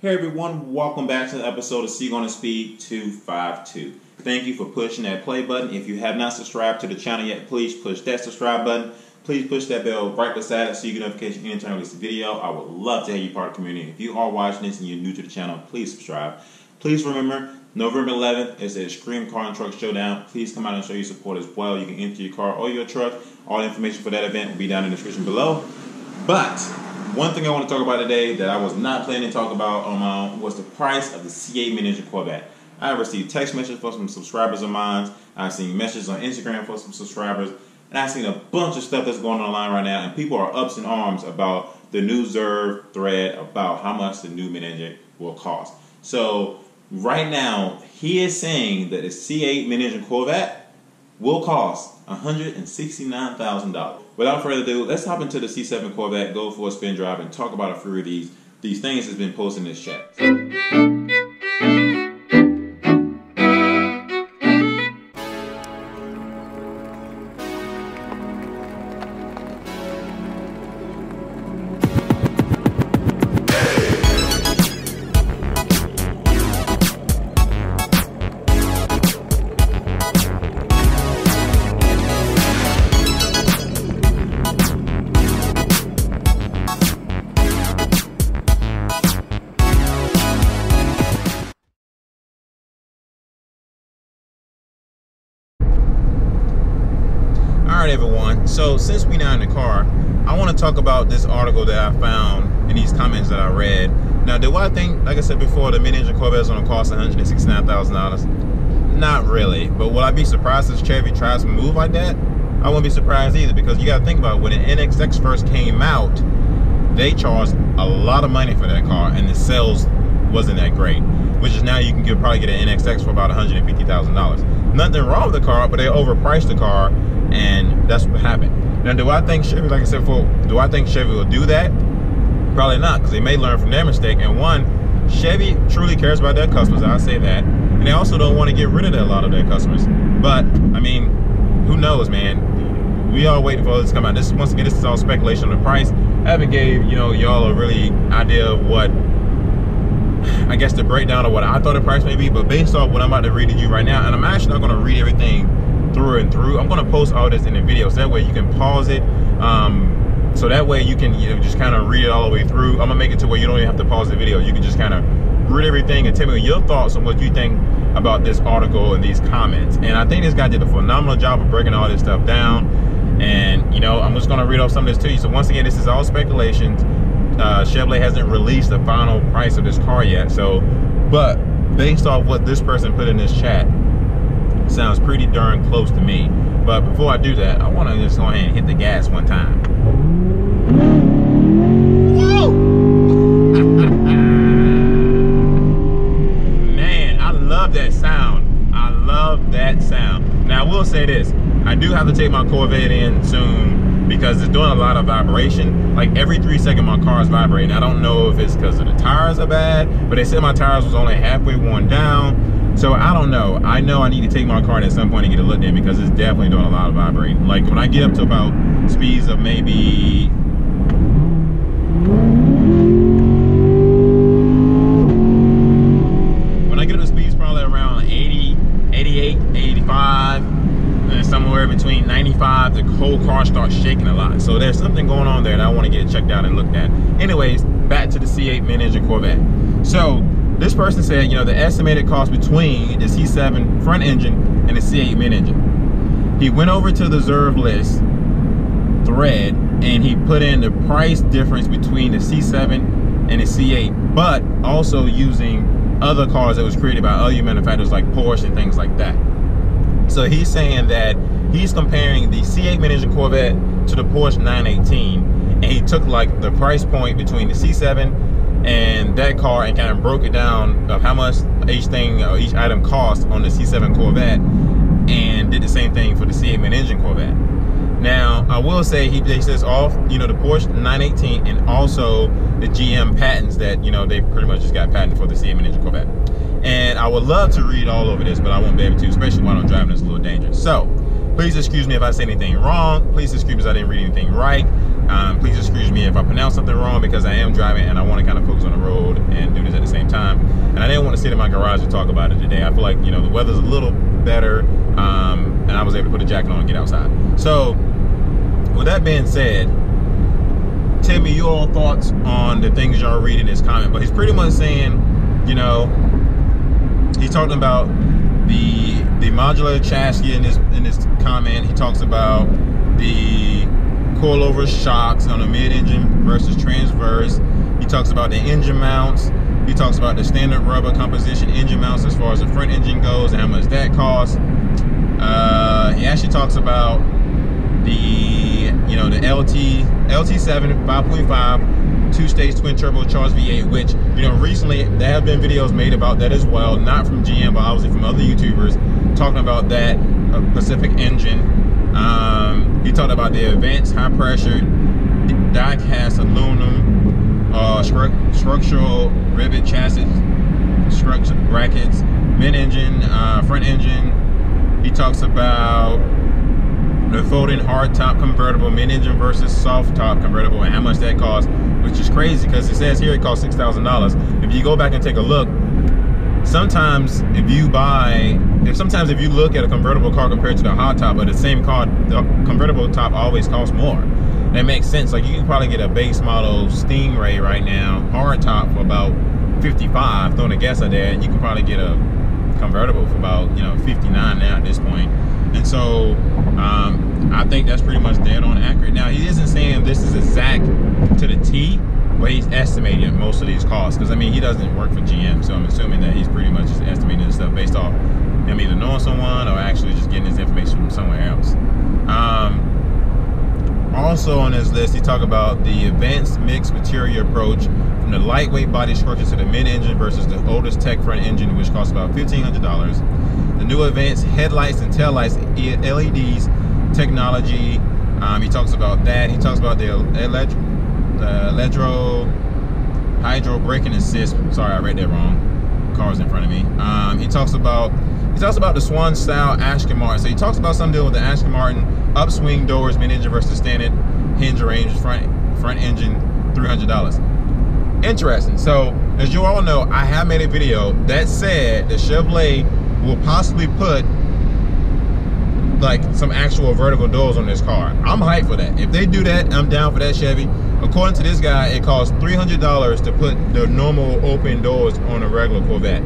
Hey everyone, welcome back to the episode of C Gonna Speed 252. Thank you for pushing that play button. If you have not subscribed to the channel yet, please push that subscribe button. Please push that bell right beside it so you get notification anytime I release a video. I would love to have you part of the community. If you are watching this and you're new to the channel, please subscribe. Please remember, November 11th is the Extreme Car and Truck Showdown. Please come out and show your support as well. You can enter your car or your truck. All the information for that event will be down in the description below. But one thing I want to talk about today that I was not planning to talk about on my own was the price of the C8 Mid Engine Corvette. I received text messages from some subscribers of mine. I've seen messages on Instagram from some subscribers. And I've seen a bunch of stuff that's going on online right now. And people are ups in arms about the new Zerv thread about how much the new mid engine will cost. So right now, he is saying that the C8 Mid Engine Corvette will cost $169,000. Without further ado, let's hop into the C7 Corvette, go for a spin drive, and talk about a few of these things that's been posted in this chat. Alright everyone, so since we now in the car, I want to talk about this article that I found in these comments that I read. Now, do I think, like I said before, the mid-engine Corvette is going to cost $169,000? Not really, but will I be surprised if Chevy tries to move like that? I won't be surprised either, because you got to think about it. When the NXX first came out, they charged a lot of money for that car, and the sales wasn't that great. Which is now you can probably get an NXX for about $150,000. Nothing wrong with the car, but they overpriced the car, and that's what happened. Now, do I think Chevy, like I said before, do I think Chevy will do that? Probably not, because they may learn from their mistake. And one, Chevy truly cares about their customers, I'll say that. And they also don't want to get rid of a lot of their customers. But, I mean, who knows, man? We are waiting for this to come out. Once again, this is all speculation on the price. I haven't gave, y'all a really idea of what, I guess, the breakdown of what I thought the price may be, but based off what I'm about to read to you right now, and I'm actually not going to read everything through and through. I'm going to post all this in the video, so that way you can pause it, so that way you can just kind of read it all the way through. I'm going to make it to where you don't even have to pause the video. You can just kind of read everything and tell me your thoughts on what you think about this article and these comments. And I think this guy did a phenomenal job of breaking all this stuff down. And I'm just going to read off some of this to you. So once again, this is all speculations. Chevrolet hasn't released the final price of this car yet, so but based off what this person put in this chat, sounds pretty darn close to me. But before I do that, I want to just go ahead and hit the gas one time. Man, I love that sound. I love that sound. Now I will say this, I do have to take my Corvette in soon because it's doing a lot of vibration. Like every 3 seconds my car is vibrating. I don't know if it's because the tires are bad, but they said my tires was only halfway worn down. So I don't know. I know I need to take my car at some point and get it looked at because it's definitely doing a lot of vibrating. Like when I get up to about speeds of maybe probably around 80, 88, 85, and somewhere between 95, the whole car starts shaking a lot. So there's something going on there that I want to get checked out and looked at. Anyways, back to the C8 Mid Engine Corvette. So this person said, the estimated cost between the C7 front engine and the C8 mid engine. He went over to the Zerv list thread and he put in the price difference between the C7 and the C8, but also using other cars that was created by other manufacturers like Porsche and things like that. So he's saying that he's comparing the C8 mid engine Corvette to the Porsche 918, and he took like the price point between the C7 and that car and kind of broke it down of how much each thing or each item cost on the C7 Corvette, and did the same thing for the C8 mid engine Corvette. Now I will say he says off the Porsche 918 and also the GM patents that they pretty much just got patented for the C8 mid engine Corvette. And I would love to read all over this, but I won't be able to, especially while I'm driving. It's a little dangerous. So please excuse me if I say anything wrong. Please excuse me if I didn't read anything right. Please excuse me if I pronounce something wrong, because I am driving and I want to kind of focus on the road and do this at the same time. sit in my garage and talk about it today. I feel like, you know, the weather's a little better, and I was able to put a jacket on and get outside. So with that being said, tell me your thoughts on the things y'all read in this comment. But he's pretty much saying, you know, he's talking about the modular chassis in this comment. He talks about the coilover shocks on a mid-engine versus transverse. He talks about the engine mounts. He talks about the standard rubber composition engine mounts as far as the front engine goes and how much that costs. He actually talks about the, you know, the LT7 5.5 two-stage twin-turbo charged V8, which, you know, recently there have been videos made about that as well, not from GM, but obviously from other YouTubers, talking about that Pacific engine. He talked about the advanced high-pressure die-cast aluminum structural rivet chassis structure brackets, mid-engine, front engine. He talks about the folding hard-top convertible mid-engine versus soft-top convertible and how much that costs, which is crazy because it says here it costs $6,000. If you go back and take a look, sometimes if you look at a convertible car compared to the hard top of the same car, the convertible top always costs more. That makes sense. Like, you can probably get a base model Stingray right now, hard top, for about $55, throwing a guess at that, and you can probably get a convertible for about, you know, $59 now at this point. And so I think that's pretty much dead on accurate. Now, he isn't saying this is exact to the T, but he's estimating most of these costs, because I mean, he doesn't work for GM, so I'm assuming that he's pretty much just estimating this stuff based off him either knowing someone or actually just getting his information from somewhere else. Also on this list, he talked about the advanced mixed material approach from the lightweight body structure to the mid-engine versus the oldest tech front engine, which costs about $1,500. The new advanced headlights and taillights, LEDs technology. He talks about that. He talks about the hydro braking assist. Sorry, I read that wrong. Car's in front of me. He talks about the Swan style Aston Martin. So he talks about something dealing with the Aston Martin upswing doors, mid-engine versus standard hinge range front engine, $300. Interesting. So as you all know, I have made a video that said that Chevrolet will possibly put like some actual vertical doors on this car. I'm hyped for that. If they do that, I'm down for that, Chevy. According to this guy, it costs $300 to put the normal open doors on a regular Corvette.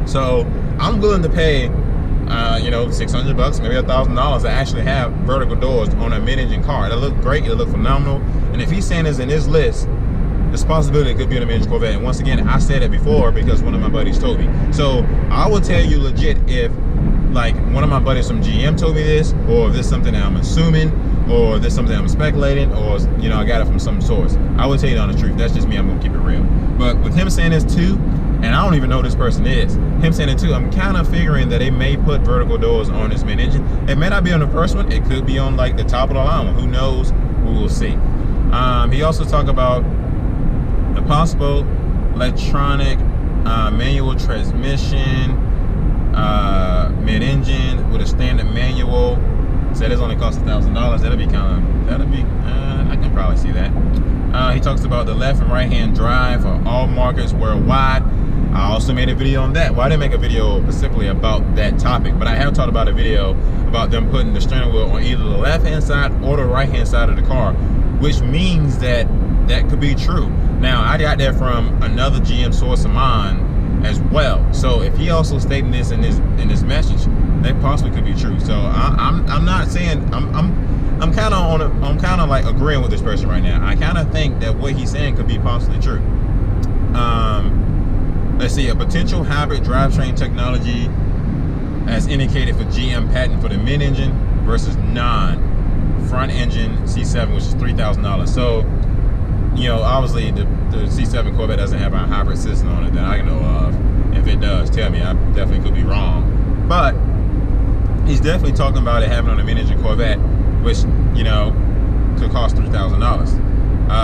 So I'm willing to pay, you know, $600, maybe $1,000 to actually have vertical doors on a mid-engine car. It'll look great. It'll look phenomenal. And if he's saying this in his list, there's a possibility it could be on a mid-engine Corvette. And once again, I said it before because one of my buddies told me. So I will tell you legit if, like, one of my buddies from GM told me this, or if this is something that I'm assuming, or if this is something that I'm speculating, or, you know, I got it from some source. I will tell you the honest truth. That's just me. I'm gonna keep it real. But with him saying this too, and I don't even know who this person is, him saying it too, I'm kind of figuring that they may put vertical doors on this mid-engine. It may not be on the first one. It could be on like the top of the line one. Who knows? We will see. He also talked about the possible electronic manual transmission, mid-engine with a standard manual. Said it's only cost $1,000. I can probably see that. He talks about the left and right hand drive for all markets worldwide. I also made a video on that. Well, I didn't make a video specifically about that topic, but I have talked about a video about them putting the steering wheel on either the left hand side or the right hand side of the car, which means that that could be true. Now, I got that from another GM source of mine as well. So if he also stating this in this message, that possibly could be true. So I'm not saying I'm kind of like agreeing with this person right now. I kind of think that what he's saying could be possibly true. Let's see, a potential hybrid drivetrain technology as indicated for GM patent for the mid-engine versus non-front engine C7, which is $3,000. So, you know, obviously the C7 Corvette doesn't have a hybrid system on it that I know of. If it does, tell me. I definitely could be wrong. But he's definitely talking about it having on a mid-engine Corvette, which, you know, could cost $3,000.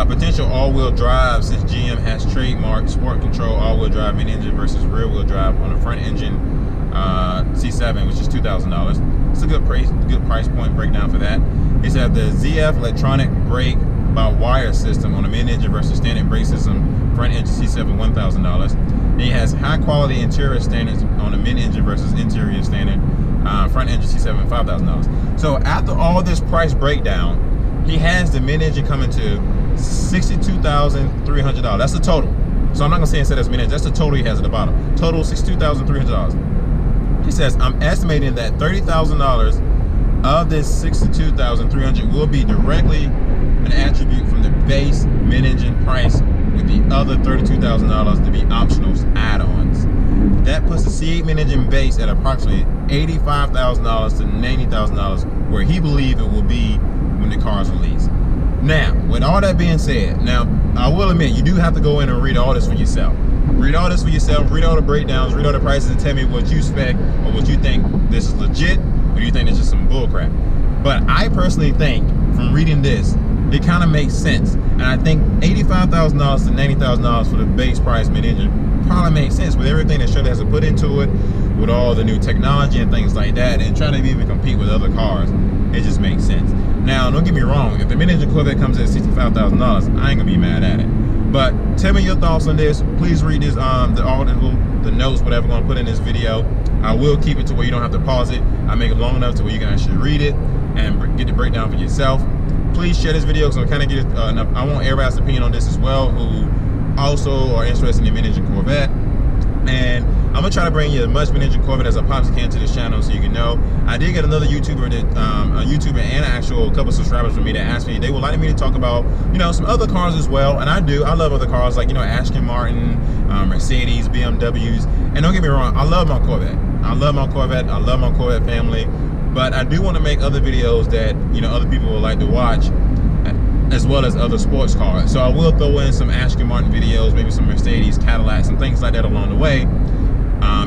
Potential all-wheel drive, since GM has trademarked sport control all-wheel drive mid-engine versus rear-wheel drive on a front engine C7, which is $2,000. It's a good price point breakdown for that. He said the ZF electronic brake by-wire system on the mid-engine versus standard brake system front engine C7 $1,000. Then he has high-quality interior standards on the mid-engine versus interior standard front engine C7 $5,000. So after all this price breakdown, he has the mid-engine coming to $62,300. That's the total. So I'm not gonna say that's mid-engine. That's the total he has at the bottom. Total $62,300. He says, I'm estimating that $30,000 of this $62,300 will be directly an attribute from the base mid-engine price, with the other $32,000 to be optional add-ons. That puts the C8 mid-engine base at approximately $85,000 to $90,000, where he believes it will be when the car is released. Now, with all that being said, now I will admit you do have to go in and read all this for yourself. Read all this for yourself, read all the breakdowns, read all the prices, and tell me what you expect or what you think this is legit, or do you think it's just some bullcrap. But I personally think, from reading this, it kind of makes sense. And I think $85,000 to $90,000 for the base price mid-engine probably makes sense with everything that Chevy has to put into it, with all the new technology and things like that, and trying to even compete with other cars. It just makes sense. Now, don't get me wrong, if the mid-engine Corvette comes at $65,000, I ain't gonna be mad at it. But tell me your thoughts on this. Please read this, the article, the notes, whatever I'm gonna put in this video. I will keep it to where you don't have to pause it. I make it long enough to where you can actually read it and get the breakdown for yourself. Please share this video, because I'm kind of get I want everybody's opinion on this as well, who also are interested in the mid-engine Corvette. And I'm gonna try to bring you as much mid-engine Corvette as I possibly can to this channel, so you can know. I did get another YouTuber that, a YouTuber and an actual couple subscribers from me that asked me, they would like me to talk about, you know, some other cars as well. And I love other cars, like, you know, Aston Martin, Mercedes, BMWs. And don't get me wrong, I love my Corvette. I love my Corvette. I love my Corvette family. But I do want to make other videos that, you know, other people would like to watch, as well as other sports cars. So I will throw in some Aston Martin videos, maybe some Mercedes, Cadillacs, and things like that along the way,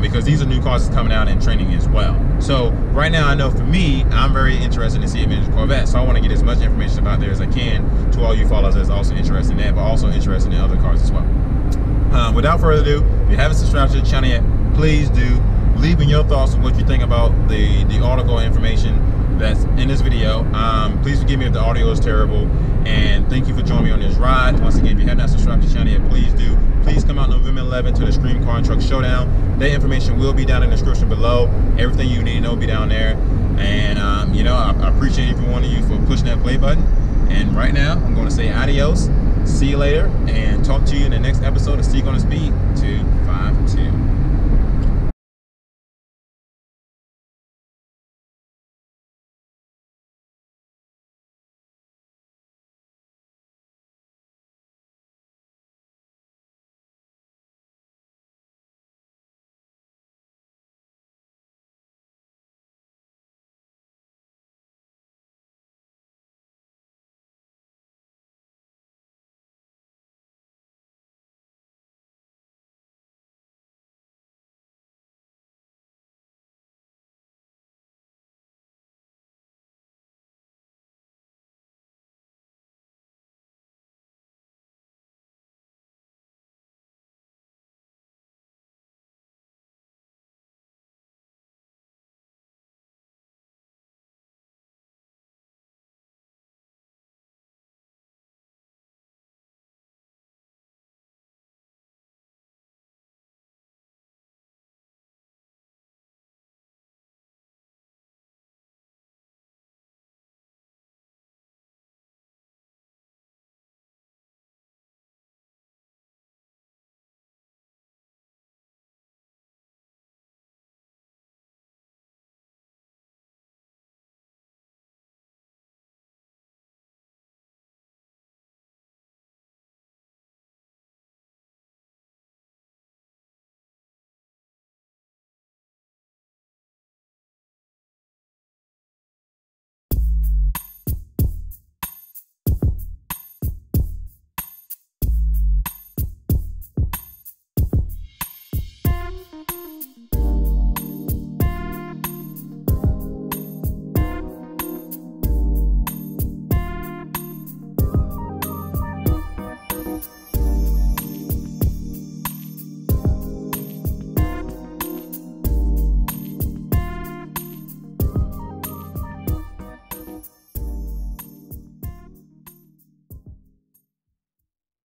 because these are new cars that's coming out and training as well. So right now, I know for me, I'm very interested in C8 mid-engine Corvette, so I want to get as much information about there as I can to all you followers that's also interested in that, but also interested in other cars as well. Without further ado, if you haven't subscribed to the channel yet, please do. Leave in your thoughts on what you think about the article information that's in this video. Please forgive me if the audio is terrible, and thank you for joining me on this ride. Once again, if you have not subscribed to the channel yet, please do. Please come out November 11th to the Extreme Car and Truck Showdown. That information will be down in the description below. Everything you need to know will be down there. And you know, I appreciate every one of you for pushing that play button. And right now, I'm going to say adios, see you later, and talk to you in the next episode of Steak on the Speed.